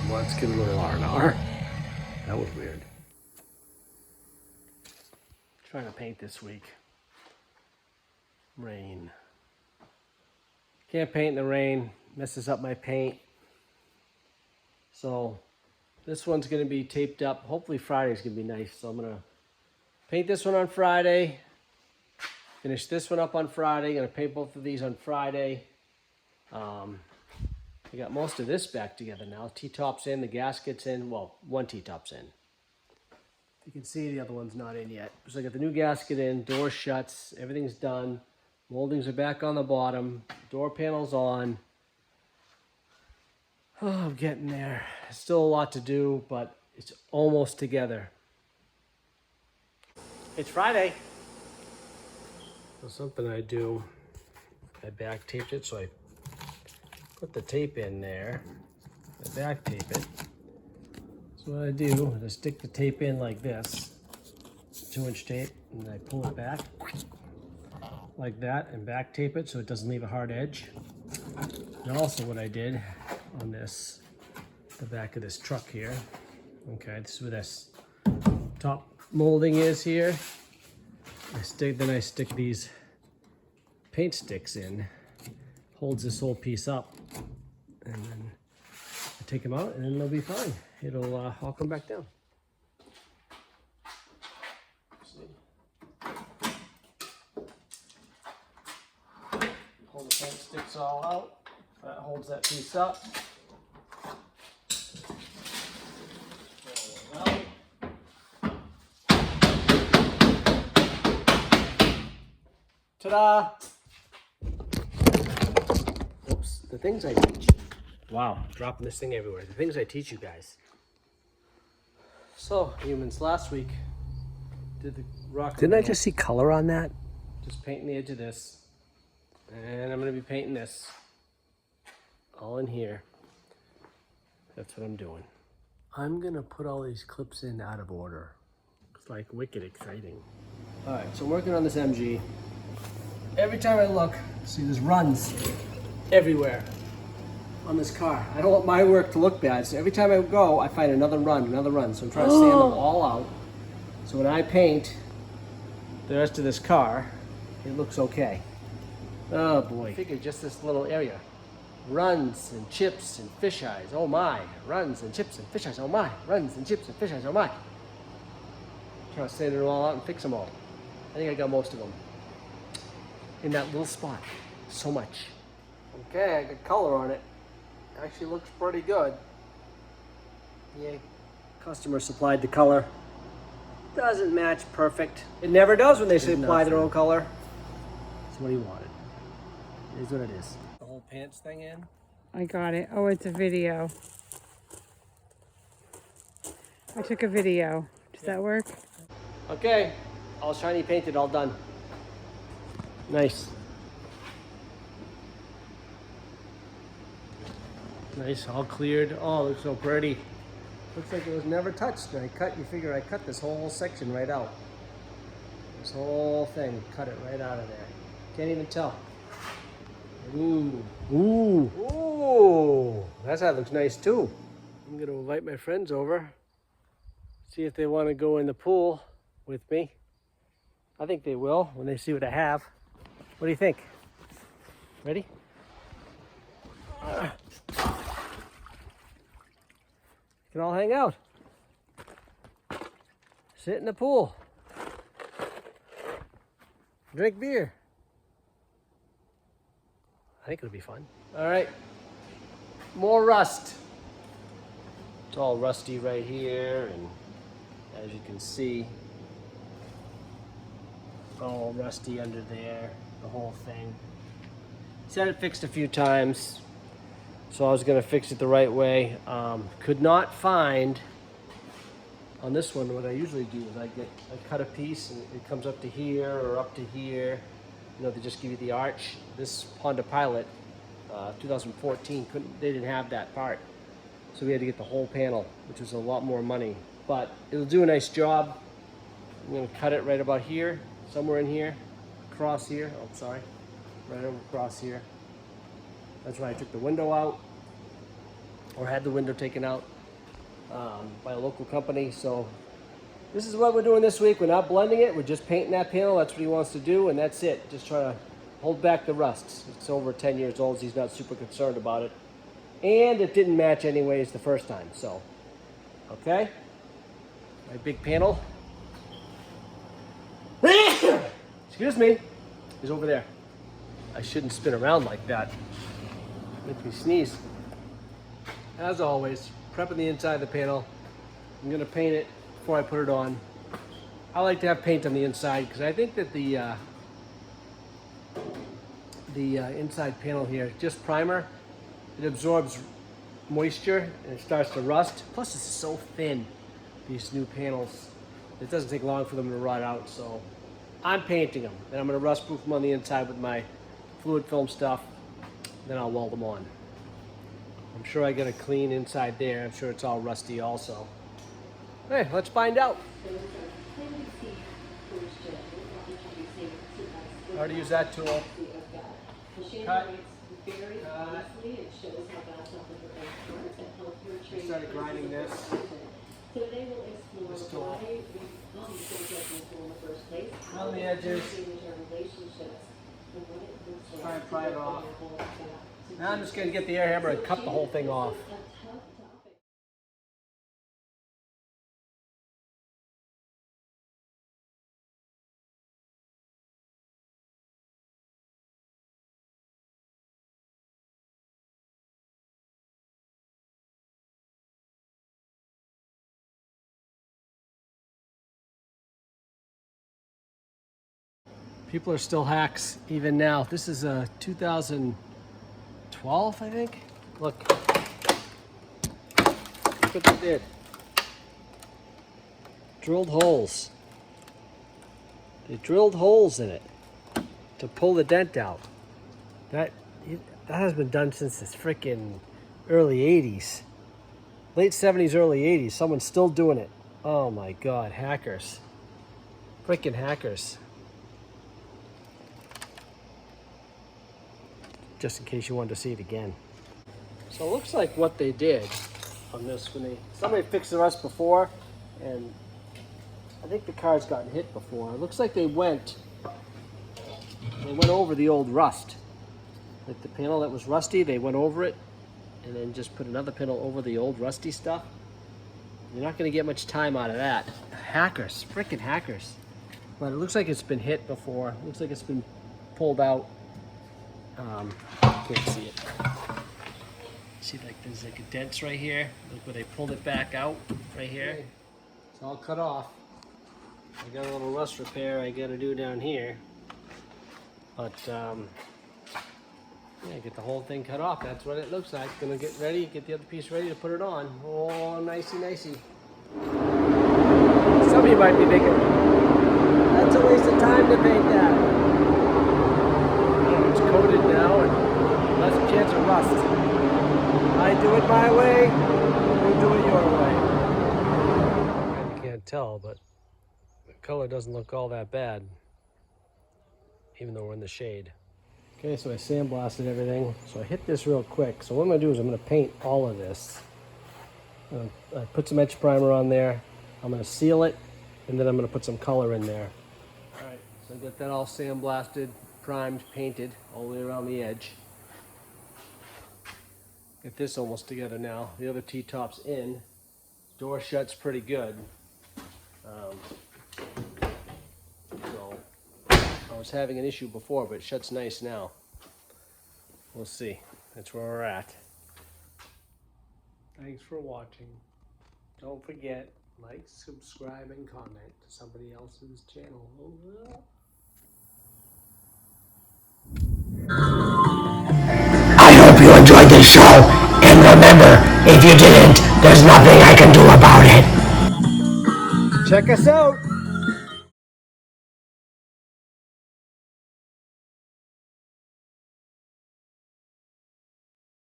Well, let's get a little R&R. That was weird. Trying to paint this week. Rain. Can't paint in the rain. Messes up my paint. So this one's going to be taped up. Hopefully Friday's going to be nice. So I'm going to paint this one on Friday. Finish this one up on Friday. Going to paint both of these on Friday. I got most of this back together now. T-top's in, the gasket's in. Well, one T-top's in. You can see the other one's not in yet. So I got the new gasket in, door shuts, everything's done. Moldings are back on the bottom, door panel's on. Oh, I'm getting there. Still a lot to do, but it's almost together. It's Friday. So something I do, I back taped it, so I put the tape in there. I back tape it. So what I do is I stick the tape in like this, 2-inch tape, and I pull it back like that and back tape it so it doesn't leave a hard edge. And also what I did on this, the back of this truck here, okay, this is where this top molding is here. Then I stick these paint sticks in, holds this whole piece up, and then I take them out and then they'll be fine. It'll all come back down. Pull the paint sticks all out. That holds that piece up. Ta-da! Oops, the things I teach. Wow, dropping this thing everywhere. The things I teach you guys. So, humans, last week did the rock. Didn't I just see color on that? Just painting the edge of this. And I'm going to be painting this all in here. That's what I'm doing. I'm going to put all these clips in out of order. It's like wicked exciting. Alright, so I'm working on this MG. Every time I look, see there's runs everywhere on this car. I don't want my work to look bad, so every time I go, I find another run. So I'm trying to sand them all out. So when I paint the rest of this car, it looks okay. Oh boy. I figured just this little area. Runs and chips and fish eyes, oh my. Runs and chips and fish eyes, oh my. Runs and chips and fish eyes, oh my. Trying to sand it all out and fix them all. I think I got most of them. In that little spot. So much. Okay, I got color on it. Actually looks pretty good. Yeah, customer supplied the color. Doesn't match perfect. It never does when they supply their own color. That's what he wanted. It is what it is. The whole pants thing in. I got it. Oh, it's a video. I took a video. Does that work? Okay, all shiny painted, all done. Nice. Nice, all cleared. Oh, looks so pretty. Looks like it was never touched. And you figure I cut this whole section right out. This whole thing, cut it right out of there. Can't even tell. Ooh. Ooh. Ooh. That side looks nice too. I'm gonna invite my friends over. See if they want to go in the pool with me. I think they will when they see what I have. What do you think? Ready? You can all hang out. Sit in the pool. Drink beer. I think it'll be fun. All right. More rust. It's all rusty right here, and as you can see, all rusty under there, the whole thing. Said it fixed a few times, so I was gonna fix it the right way. Could not find, on this one, what I usually do is I cut a piece and it comes up to here or up to here. You know, they just give you the arch. This Honda Pilot, 2014, they didn't have that part. So we had to get the whole panel, which was a lot more money. But it'll do a nice job. I'm gonna cut it right about here, somewhere in here, across here, oh sorry, right over across here. That's why I took the window out, or had the window taken out. by a local company. So this is what we're doing this week. We're not blending it. We're just painting that panel. That's what he wants to do, and that's it. Just try to hold back the rusts. It's over 10 years old. So he's not super concerned about it. And it didn't match anyways the first time. So, okay. My big panel. Excuse me. He's over there. I shouldn't spin around like that. Makes me sneeze. As always, prepping the inside of the panel. I'm gonna paint it before I put it on. I like to have paint on the inside because I think that the inside panel here, just primer, it absorbs moisture and it starts to rust. Plus it's so thin, these new panels. It doesn't take long for them to rot out, so I'm painting them. Then I'm gonna rust proof them on the inside with my fluid film stuff. Then I'll weld them on. I'm sure I got a clean inside there. I'm sure it's all rusty also. Hey, let's find out. How to use that tool. Cut. I started grinding this. This tool. On the edges. Try and pry it off. Now I'm just going to get the air hammer and cut the whole thing off. People are still hacks even now. This is a 2012, I think. Look what they did. Drilled holes. They drilled holes in it to pull the dent out. That has been done since the freaking early 80s. Late 70s, early 80s. Someone's still doing it. Oh my God, hackers. Freaking hackers. Just in case you wanted to see it again. So it looks like what they did on this, when somebody fixed the rust before, and I think the car's gotten hit before. It looks like they went over the old rust. Like the panel that was rusty, they went over it and then just put another panel over the old rusty stuff. You're not going to get much time out of that. Hackers, freaking hackers. But it looks like it's been hit before. It looks like it's been pulled out. Can't see it. See, like there's like a dents right here. Look where they pulled it back out, right here. It's all cut off. I got a little rust repair I got to do down here. But yeah, get the whole thing cut off. That's what it looks like. Gonna get ready, get the other piece ready to put it on. Oh, nicey, nicey. Some of you might be thinking, that's a waste of time to paint that. It's coated now and less chance of rust. I do it my way, you do it your way. You can't tell, but the color doesn't look all that bad, even though we're in the shade. Okay, so I sandblasted everything. So I hit this real quick. So what I'm gonna do is I'm gonna paint all of this. I put some etch primer on there. I'm gonna seal it, and then I'm gonna put some color in there. All right, so I got that all sandblasted, primed, painted all the way around the edge. Get this almost together now. The other T-top's in. Door shuts pretty good. So I was having an issue before, but it shuts nice now. We'll see. That's where we're at. Thanks for watching. Don't forget, like, subscribe, and comment to somebody else's channel. I hope you enjoyed this show, and remember, if you didn't, there's nothing I can do about it. Check us out.